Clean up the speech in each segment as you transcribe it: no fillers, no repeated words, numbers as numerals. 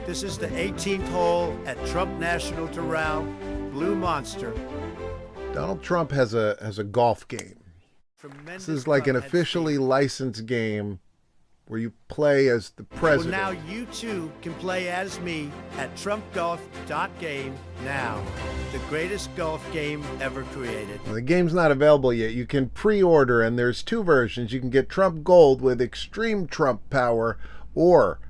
This is the 18th hole at Trump National Doral, Blue Monster. Donald Trump has a golf game. Tremendous This is like an putt at officially speed. licensed game where you play as the Well, president. now you too can play as me at TrumpGolf.game now. The greatest golf game ever created. The game's not available yet. You can pre-order, and there's two versions. You can get Trump Gold with extreme Trump power, or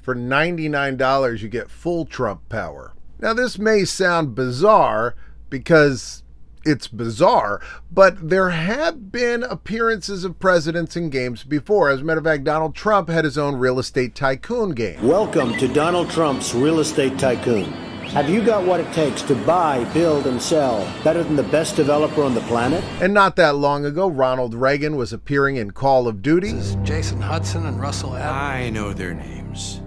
for $99 you get full Trump power. Now this may sound bizarre because it's bizarre, but there have been appearances of presidents in games before. As a matter of fact, Donald Trump had his own real estate tycoon game. Welcome to Donald Trump's Real Estate Tycoon. Have you got what it takes to buy, build, and sell better than the best developer on the planet? And not that long ago, Ronald Reagan was appearing in Call of Duty. This is Jason Hudson and Russell Adams. I know their names.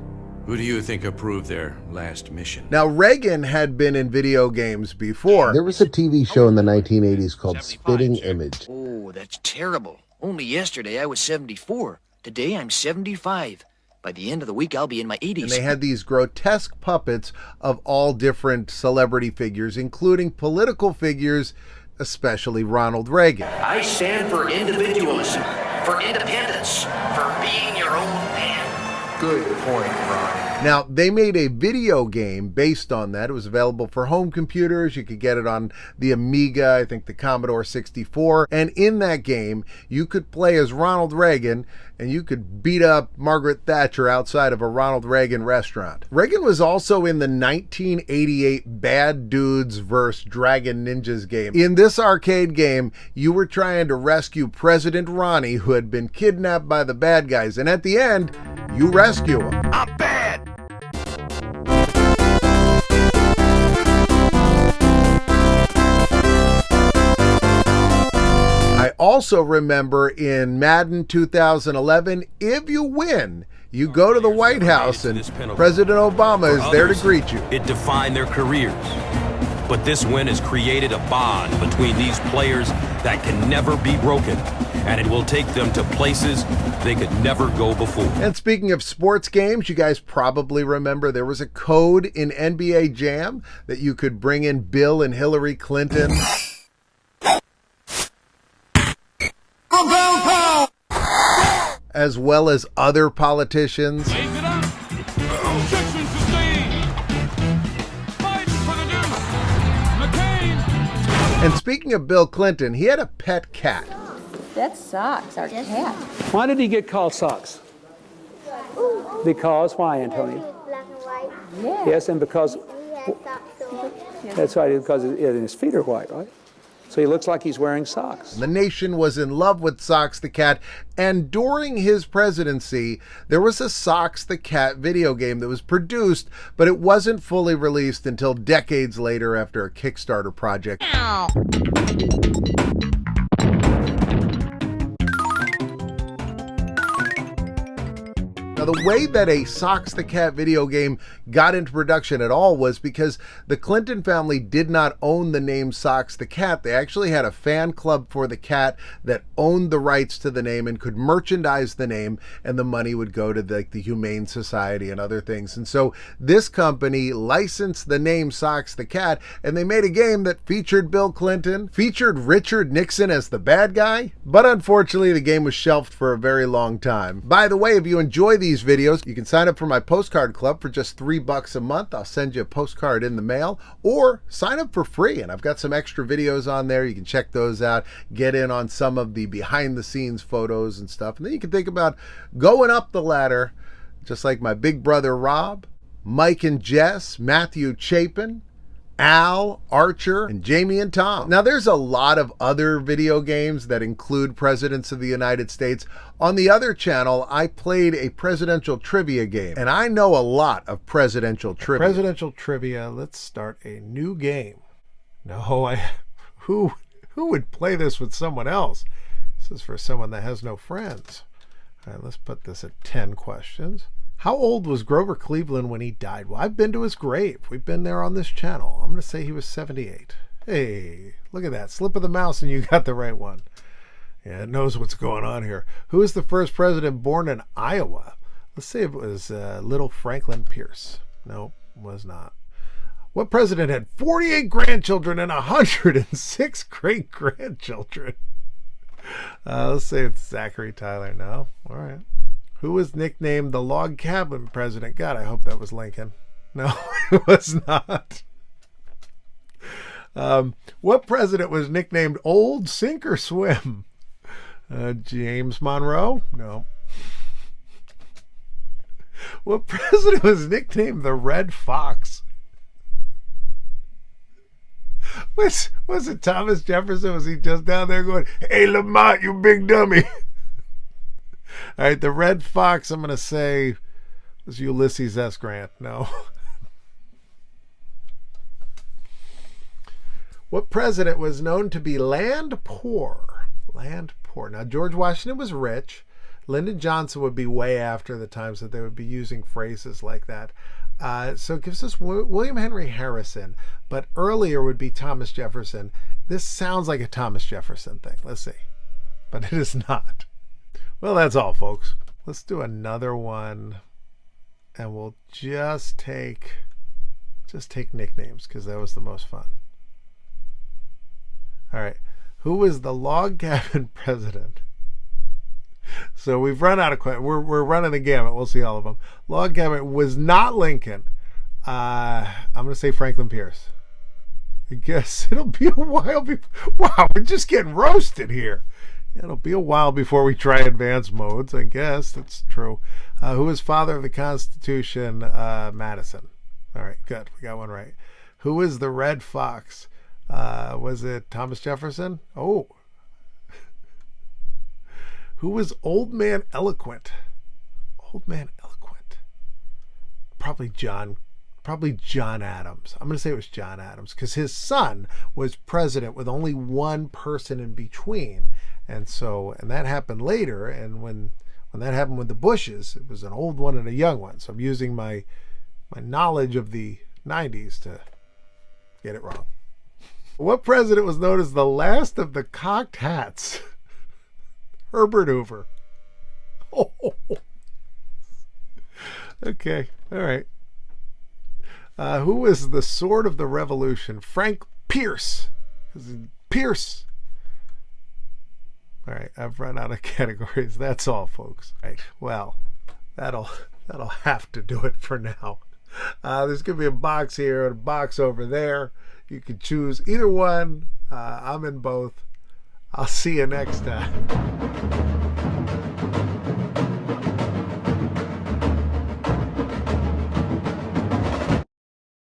Who do you think approved their last mission? Now, Reagan had been in video games before. There was a TV show in the 1980s called Spitting Image. Oh, that's terrible. Only yesterday I was 74. Today I'm 75. By the end of the week, I'll be in my 80s. And they had these grotesque puppets of all different celebrity figures, including political figures, especially Ronald Reagan. I stand for individualism, for independence, for being your own man. Good point, Ron. Now, they made a video game based on that. It was available for home computers. You could get it on the Amiga, I think the Commodore 64. And in that game, you could play as Ronald Reagan, and you could beat up Margaret Thatcher outside of a Ronald Reagan restaurant. Reagan was also in the 1988 Bad Dudes vs. Dragon Ninjas game. In this arcade game, you were trying to rescue President Ronnie, who had been kidnapped by the bad guys. And at the end, you rescue him. I'm bad! I also remember in Madden 2011, if you win, you go to the White House and President Obama is there to greet you. It defined their careers. But this win has created a bond between these players that can never be broken, and it will take them to places they could never go before. And speaking of sports games, you guys probably remember there was a code in NBA Jam that you could bring in Bill and Hillary Clinton. As well as other politicians. And speaking of Bill Clinton, he had a pet cat. That's Socks, our cat. Why did he get called Socks? Because, why, Antonio? Black and white. Yeah. Yes, and because, He has socks on. that's right, because his feet are white, right? So he looks like he's wearing socks. The nation was in love with Socks the Cat, and during his presidency, there was a Socks the Cat video game that was produced, but it wasn't fully released until decades later after a Kickstarter project. Now, the way that a Socks the Cat video game got into production at all was because the Clinton family did not own the name Socks the Cat. They actually had a fan club for the cat that owned the rights to the name and could merchandise the name, and the money would go to the Humane Society and other things. And so this company licensed the name Socks the Cat, and they made a game that featured Bill Clinton, featured Richard Nixon as the bad guy, but unfortunately the game was shelved for a very long time. By the way, if you enjoy these videos, you can sign up for my postcard club for just $3 a month. I'll send you a postcard in the mail, or sign up for free, and I've got some extra videos on there. You can check those out, get in on some of the behind the scenes photos and stuff, and then you can think about going up the ladder just like my big brother Rob, Mike and Jess, Matthew Chapin, Al, Archer, and Jamie and Tom. Now, there's a lot of other video games that include presidents of the United States. On the other channel, I played a presidential trivia game, and I know a lot of presidential trivia. Presidential trivia, let's start a new game. No, who would play this with someone else? This is for someone that has no friends. All right, let's put this at 10 questions. How old was Grover Cleveland when he died? Well, I've been to his grave. We've been there on this channel. I'm going to say he was 78. Hey, look at that. Slip of the mouse and you got the right one. Yeah, it knows what's going on here. Who was the first president born in Iowa? Let's say it was little Franklin Pierce. Nope, was not. What president had 48 grandchildren and 106 great-grandchildren? Let's say it's Zachary Tyler. No? All right. Who was nicknamed the log cabin president? God, I hope that was Lincoln. No, it was not. What president was nicknamed Old Sink or Swim? James Monroe? No. What president was nicknamed the Red Fox? Was it Thomas Jefferson? Was he just down there going, "Hey, Lamont, you big dummy"? All right, the Red Fox, I'm going to say, was Ulysses S. Grant. No. What president was known to be land poor? Land poor. Now, George Washington was rich. Lyndon Johnson would be way after the times that they would be using phrases like that. So it gives us William Henry Harrison, but earlier would be Thomas Jefferson. This sounds like a Thomas Jefferson thing. Let's see. But it is not. Well, that's all, folks. Let's do another one, and we'll just take nicknames because that was the most fun. All right. Who was the log cabin president? So we've run out of questions. We're running the gamut. We'll see all of them. Log cabin was not Lincoln. I'm going to say Franklin Pierce. I guess it'll be a while before. Wow, we're just getting roasted here. It'll be a while before we try advanced modes. I guess that's true. Who was father of the Constitution? Madison. All right, good. We got one right. Who was the Red Fox? Was it Thomas Jefferson? Oh. Who was Old Man Eloquent? Old Man Eloquent. Probably John Adams. I'm going to say it was John Adams because his son was president with only one person in between. And that happened later. And when that happened with the Bushes, it was an old one and a young one. So I'm using my knowledge of the 90s to get it wrong. What president was known as the last of the cocked hats? Herbert Hoover. Oh. Okay. All right. Who was the sword of the revolution? Frank Pierce. Pierce. All right. I've run out of categories. That's all, folks. All right. Well, that'll have to do it for now. There's going to be a box here and a box over there. You can choose either one. I'm in both. I'll see you next time.